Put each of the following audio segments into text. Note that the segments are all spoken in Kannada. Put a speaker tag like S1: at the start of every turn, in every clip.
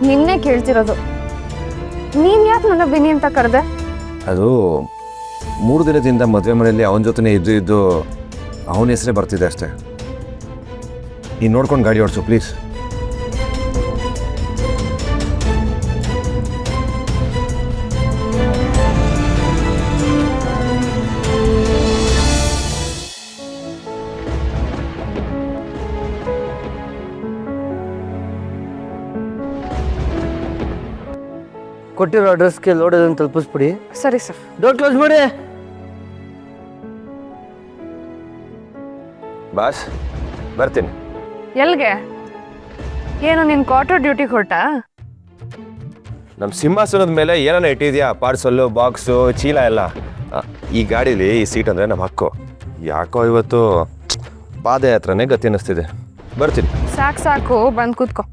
S1: ನಿನ್ನೆ ಕೇಳ್ತಿರೋದು. ನೀನ್ ಯಾಕೆ ನನ್ನ ವಿನಿ ಅಂತ ಕರೆದೆ?
S2: ಅದು 3 ದಿನದಿಂದ ಮದುವೆ ಮನೆಯಲ್ಲಿ ಅವನ ಜೊತೆನೇ ಇದ್ದು ಅವನ ಹೆಸರೇ ಬರ್ತಿದೆ ಅಷ್ಟೇ. ನೀನು ನೋಡ್ಕೊಂಡು ಗಾಡಿ ಓಡಿಸು ಪ್ಲೀಸ್.
S3: ಕೊಟ್ಟಿರೋ ಅಡ್ರೆಸ್ಗೆ ಲೋಡನ್ನು ತಲುಪಿಸ್ಬಿಡಿ.
S1: ಸರಿ ಸರ್.
S3: ಡೋರ್ ಕ್ಲೋಸ್ ಮಾಡಿ.
S2: ಬಾಸ್ ಬರ್ತೀನಿ.
S1: ಎಲ್ಗೆ? ಏನು ನಿನ್ ಕ್ವಾರ್ಟರ್ ಡ್ಯೂಟಿಗೆ ಹೊರಟ?
S2: ನಮ್ಮ ಸಿಂಹಾಸನದ ಮೇಲೆ ಏನಾನ ಇಟ್ಟಿದ್ಯಾ? ಪಾರ್ಸಲ್ಲು, ಬಾಕ್ಸು, ಚೀಲ ಎಲ್ಲ. ಈ ಗಾಡೀಲಿ ಈ ಸೀಟ್ ಅಂದರೆ ನಮ್ಮ ಹಕ್ಕು. ಯಾಕೋ ಇವತ್ತು ಪಾದಯಾತ್ರನೇ ಗತಿ ಅನ್ನಿಸ್ತಿದೆ. ಬರ್ತೀನಿ.
S1: ಸಾಕು ಬಂದು ಕೂತ್ಕೋ.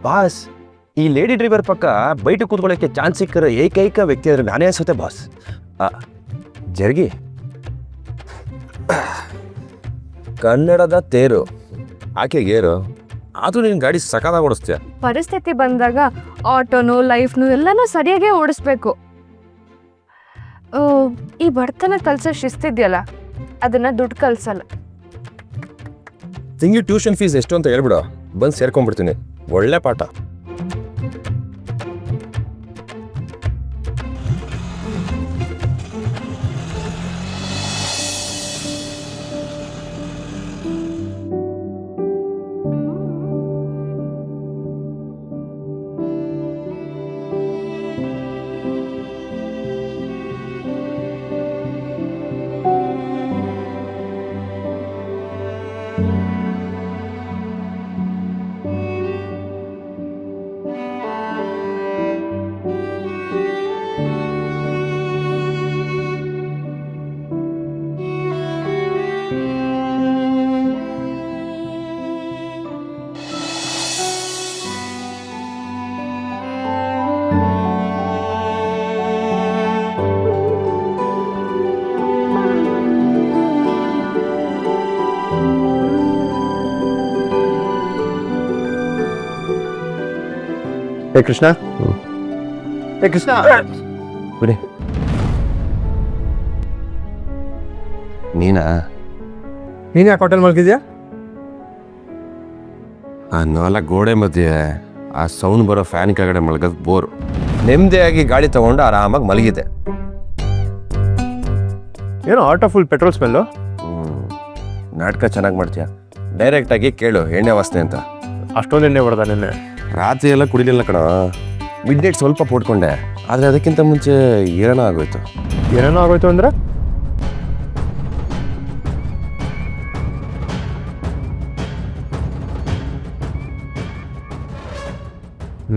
S2: ಬಾಸ್, ಈ ಲೇಡಿ ಡ್ರೈವರ್ ಪಕ್ಕ ಬೈಟ್ ಕೂತ್ಕೊಳ್ಳೋಕ್ಕೆ ಚಾನ್ಸ್ ಸಿಕ್ಕರ ಏಕೈಕ ವ್ಯಕ್ತಿ ಅಂದರೆ ನಾನೇ ಅನ್ಸುತ್ತೆ ಬಾಸ್. ಜರ್ಗಿ ಕನ್ನಡದ ತೇರು, ಆಕೆ ಗೇರು. ಆದರೂ ನೀನು ಗಾಡಿ ಸಕಾಲಾಗಿ ಓಡಿಸ್ತೀಯ.
S1: ಪರಿಸ್ಥಿತಿ ಬಂದಾಗ ಆಟೋನು ಲೈಫ್ನು ಎಲ್ಲನೂ ಸರಿಯಾಗೇ ಓಡಿಸ್ಬೇಕು. ಈ ಬಡತನ ಕಲ್ಸೋ ಶಿಸ್ತಿದ್ಯಲ್ಲ, ಅದನ್ನ ದುಡ್ಡು ಕಲ್ಸಲ್ಲ.
S2: ತಿಂಗಿ ಟ್ಯೂಷನ್ ಫೀಸ್ ಎಷ್ಟು ಅಂತ ಹೇಳ್ಬಿಡು, ಬಂದು ಸೇರ್ಕೊಂಡ್ಬಿಡ್ತೀನಿ. ಒಳ್ಳೆ ಪಾಠ.
S4: ಹೇ ಕೃಷ್ಣ, ಹೇ ಕೃಷ್ಣ,
S2: ಬಿಡಿ. ನೀನಾ?
S4: ನೀನು ಯಾಕೆ ಹೋಟೆಲ್ ಮಲ್ಗಿದ್ಯಾ?
S2: ಆ ನಾಲ್ಕು ಗೋಡೆ ಮಧ್ಯೆ ಆ ಸೌಂಡ್ ಬರೋ ಫ್ಯಾನ್ ಕೆಳಗಡೆ ಮಲಗೋದು ಬೋರು. ನೆಮ್ಮದಿಯಾಗಿ ಗಾಡಿ ತಗೊಂಡು ಆರಾಮಾಗಿ ಮಲಗಿದೆ.
S4: ಏನೋ ಆಟೋ ಫುಲ್ ಪೆಟ್ರೋಲ್ ಸ್ಮೆಲ್ಲು.
S2: ನಾಟಕ ಚೆನ್ನಾಗಿ ಮಾಡ್ತೀಯ. ಡೈರೆಕ್ಟಾಗಿ ಕೇಳು ಎಣ್ಣೆ ವಾಸನೆ ಅಂತ.
S4: ಅಷ್ಟೊಂದು ಎಣ್ಣೆ ಹೊಡೆದ ನಿನ್ನೆ?
S2: ರಾತ್ರಿ ಎಲ್ಲ ಕುಡಿಲಿಲ್ಲ ಕಣ. ಮಿಡ್ ನೈಟ್ ಸ್ವಲ್ಪ ಪೋಟ್ಕೊಂಡೆ, ಆದರೆ ಅದಕ್ಕಿಂತ ಮುಂಚೆ ಏನೇನೋ ಆಗೋಯ್ತು.
S4: ಏನೇನೋ ಆಗೋಯ್ತು ಅಂದ್ರೆ?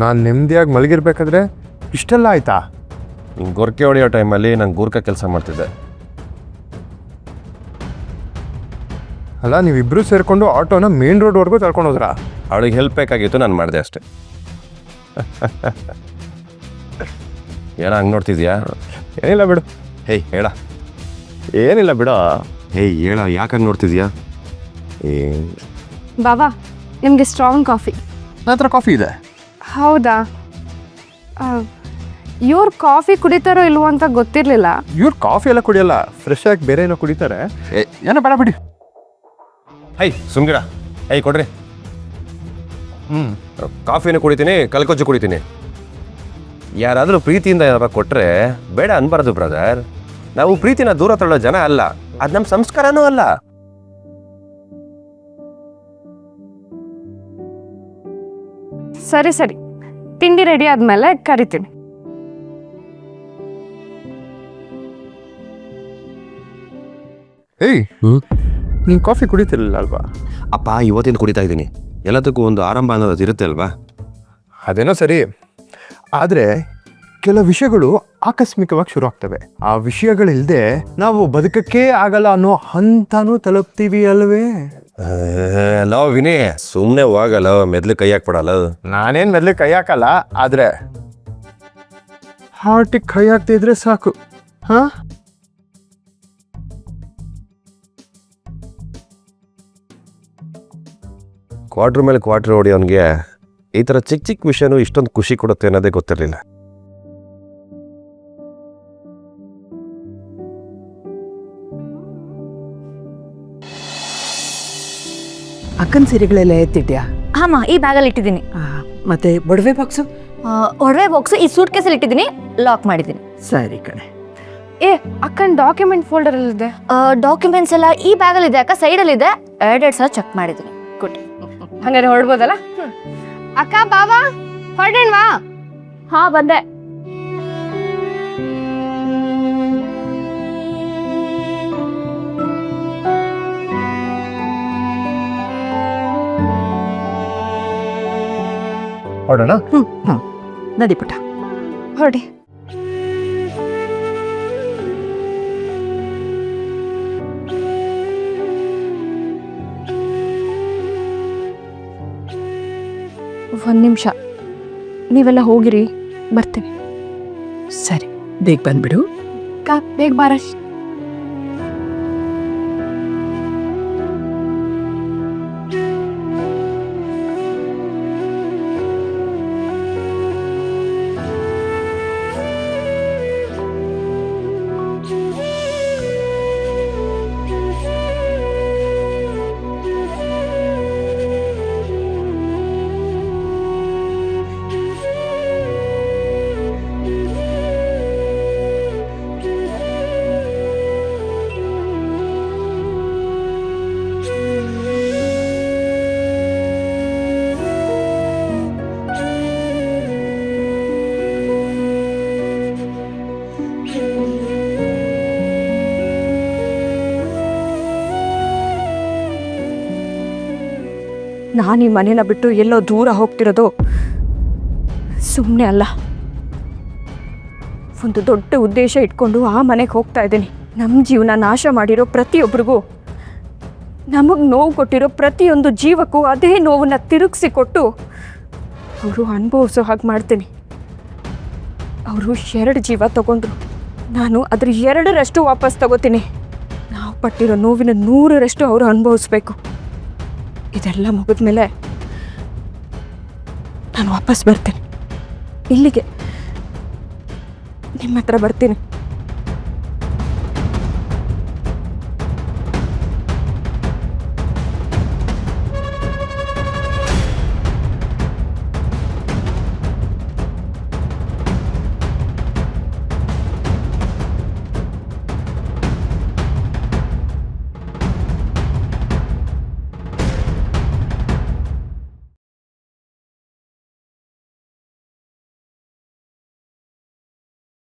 S4: ನಾನು ನೆಮ್ಮದಿಯಾಗಿ ಮಲಗಿರ್ಬೇಕಾದ್ರೆ ಇಷ್ಟೆಲ್ಲ ಆಯ್ತಾ?
S2: ಹಿಂಗೆ ಗೊರಕೆ ಹೊಡೆಯೋ ಟೈಮಲ್ಲಿ ನಾನು ಗೂರ್ಖಾ ಕೆಲಸ ಮಾಡ್ತಿದ್ದೆ.
S4: ಅಲ್ಲ, ನೀವಿಬ್ಬರು ಸೇರಿಕೊಂಡು ಆಟೋನ ಮೇನ್ ರೋಡ್ವರೆಗೂ ತಳ್ಕೊಂಡು ಹೋದ್ರಾ?
S2: ಅವಳಿಗೆ ಹೆಲ್ಪ್ ಬೇಕಾಗಿತ್ತು, ನಾನು ಮಾಡಿದೆ ಅಷ್ಟೆ. ಏನೋ ಹಂಗೆ ನೋಡ್ತಿದ್ಯಾ?
S4: ಏನಿಲ್ಲ ಬಿಡು.
S2: ಹೇಯ್ ಹೇಳ.
S4: ಏನಿಲ್ಲ ಬಿಡು.
S2: ಹೇಯ್ ಹೇಳ, ಯಾಕೆ ಹಂಗೆ ನೋಡ್ತಿದ್ಯಾ?
S1: ಬಾಬಾ, ನಿಮಗೆ ಸ್ಟ್ರಾಂಗ್ ಕಾಫಿ.
S4: ನನ್ನ ಹತ್ರ ಕಾಫಿ ಇದೆ.
S1: ಹೌದಾ? ಇವ್ರು ಕಾಫಿ ಕುಡಿತಾರೋ ಇಲ್ವೋ ಅಂತ ಗೊತ್ತಿರಲಿಲ್ಲ.
S4: ಇವ್ರು ಕಾಫಿ ಎಲ್ಲ ಕುಡಿಯಲ್ಲ, ಫ್ರೆಶ್ ಆಗಿ ಬೇರೆ ಏನೋ ಕುಡಿತಾರೆ. ಏನೋ ಬೇಡ ಬಿಡಿ.
S2: ಹೈ ಸುಮ್ಗಿಡ. ಹೈ ಕೊಡ್ರಿ. ಕಾಫಿನೂ ಕುಡಿತೀನಿ, ಕಲ್ಕೊಜ್ಜು ಕುಡಿತೀನಿ. ಯಾರಾದರೂ ಪ್ರೀತಿಯಿಂದ ಏನಾರ ಕೊಟ್ಟರೆ ಬೇಡ ಅನ್ಬಾರ್ದು ಬ್ರದರ್. ನಾವು ಪ್ರೀತಿನ ದೂರ ತಳ್ಳೋ ಜನ ಅಲ್ಲ, ಅದು ನಮ್ಮ ಸಂಸ್ಕಾರನೂ ಅಲ್ಲ.
S1: ಸರಿ ಸರಿ, ತಿಂಡಿ ರೆಡಿ ಆದ್ಮೇಲೆ ಕರಿತೀನಿ.
S4: ಏಯ್, ನೀನು ಕಾಫಿ ಕುಡಿತಿರಲಿಲ್ಲ ಅಲ್ವಾ?
S2: ಅಪ್ಪ ಇವತ್ತಿನ ಕುಡಿತಾ ಇದ್ದೀನಿ. ಎಲ್ಲದಕ್ಕೂ ಒಂದು ಆರಂಭ ಅನ್ನೋದು ಇರುತ್ತೆ ಅಲ್ವಾ?
S4: ಅದೇನೋ ಸರಿ, ಆದರೆ ಕೆಲವು ವಿಷಯಗಳು ಆಕಸ್ಮಿಕವಾಗಿ ಶುರು ಆಗ್ತವೆ. ಆ ವಿಷಯಗಳಿಲ್ಲದೆ ನಾವು ಬದುಕಕ್ಕೆ ಆಗಲ್ಲ ಅನ್ನೋ ಹಂತನೂ ತಲುಪ್ತೀವಿ ಅಲ್ವೇ?
S2: ಲವ್ ವಿನಿ, ಸುಮ್ಮನೆ ಹೋಗಲ್ಲ, ಮೆದ್ಲು ಕೈ ಹಾಕ್ಬಿಡಲ್ಲ.
S4: ನಾನೇನು ಮೆದ್ಲಿಗೆ ಕೈ ಹಾಕಲ್ಲ, ಆದರೆ ಹಾರ್ಟಿಗೆ ಕೈ ಹಾಕ್ತಿದ್ರೆ ಸಾಕು. ಹಾಂ,
S2: ಕ್ವಾರ್ಟ್ರ್ ಮೇಲೆ ಕ್ವಾರ್ಟ್ರ್ ಹೊಡಿ ಅವನಿಗೆ ಈ ಥರ ಚಿಕ್ಕ ಚಿಕ್ಕ ವಿಷಯನೂ ಇಷ್ಟೊಂದು ಖುಷಿ ಕೊಡುತ್ತೆ ಅನ್ನೋದೇ ಗೊತ್ತಿರಲಿಲ್ಲ.
S5: ಅಕ್ಕನ ಸೀರೆಗಳೆಲ್ಲ ಎತ್ತಿದ್ಯಾ?
S1: ಹಾಂ ಈ ಬ್ಯಾಗಲ್ಲಿ ಇಟ್ಟಿದ್ದೀನಿ.
S5: ಮತ್ತೆ ಬಡವೆ ಬಾಕ್ಸು?
S1: ಒಡವೆ ಬಾಕ್ಸು ಈ ಸೂಟ್ ಕೇಸಲ್ಲಿ ಇಟ್ಟಿದ್ದೀನಿ, ಲಾಕ್ ಮಾಡಿದ್ದೀನಿ.
S5: ಸರಿ ಕಣೆ.
S1: ಏ ಅಕ್ಕನ ಡಾಕ್ಯುಮೆಂಟ್ ಫೋಲ್ಡರ್ ಇದೆ. ಡಾಕ್ಯುಮೆಂಟ್ಸ್ ಎಲ್ಲ ಈ ಬ್ಯಾಗಲ್ಲಿ ಇದೆ ಅಕ್ಕ, ಸೈಡಲ್ಲಿ ಇದೆ. ಎರಡೆರಡು ಸಲ ಚೆಕ್ ಮಾಡಿದ್ದೀನಿ. ಗುಡ್. ಹಂಗಾರೆ ಹೊರಡ್ಬೋದಲ್ಲ? ಅಕ್ಕ ಬಾವಾ ಹೊರಡೇಣ್ವಾ? ಹಾ ಬಂದೆ.
S4: ಹೊರಡೋಣ.
S5: ನಡಿ ಪುಟ್ಟ.
S1: ಹೊರಡಿ. ಒಂದು ನಿಮಿಷ, ನೀವೆಲ್ಲ ಹೋಗಿರಿ, ಬರ್ತೀನಿ.
S5: ಸರಿ, ಬೇಗ ಬಂದ್ಬಿಡು.
S1: ಬೇಗ ಬಾರ. ನಾನು ಈ ಮನೇನ ಬಿಟ್ಟು ಎಲ್ಲೋ ದೂರ ಹೋಗ್ತಿರೋದು ಸುಮ್ಮನೆ ಅಲ್ಲ. ಒಂದು ದೊಡ್ಡ ಉದ್ದೇಶ ಇಟ್ಕೊಂಡು ಆ ಮನೆಗೆ ಹೋಗ್ತಾ ಇದ್ದೀನಿ. ನಮ್ಮ ಜೀವನ ನಾಶ ಮಾಡಿರೋ ಪ್ರತಿಯೊಬ್ಬರಿಗೂ, ನಮಗೆ ನೋವು ಕೊಟ್ಟಿರೋ ಪ್ರತಿಯೊಂದು ಜೀವಕ್ಕೂ ಅದೇ ನೋವನ್ನು ತಿರುಗಿಸಿ ಕೊಟ್ಟು ಅವರು ಅನುಭವಿಸೋ ಹಾಗೆ ಮಾಡ್ತೀನಿ. ಅವರು 2 ಜೀವ ತಗೊಂಡ್ರು, ನಾನು ಅದ್ರ 2ರಷ್ಟು ವಾಪಸ್ ತಗೋತೀನಿ. ನಾವು ಪಟ್ಟಿರೋ ನೋವಿನ 100ರಷ್ಟು ಅವರು ಅನುಭವಿಸ್ಬೇಕು. ಇದೆಲ್ಲ ಮುಗಿದ್ಮೇಲೆ ನಾನು ವಾಪಸ್ ಬರ್ತೀನಿ, ಇಲ್ಲಿಗೆ ನಿಮ್ಮ ಹತ್ರ ಬರ್ತೀನಿ.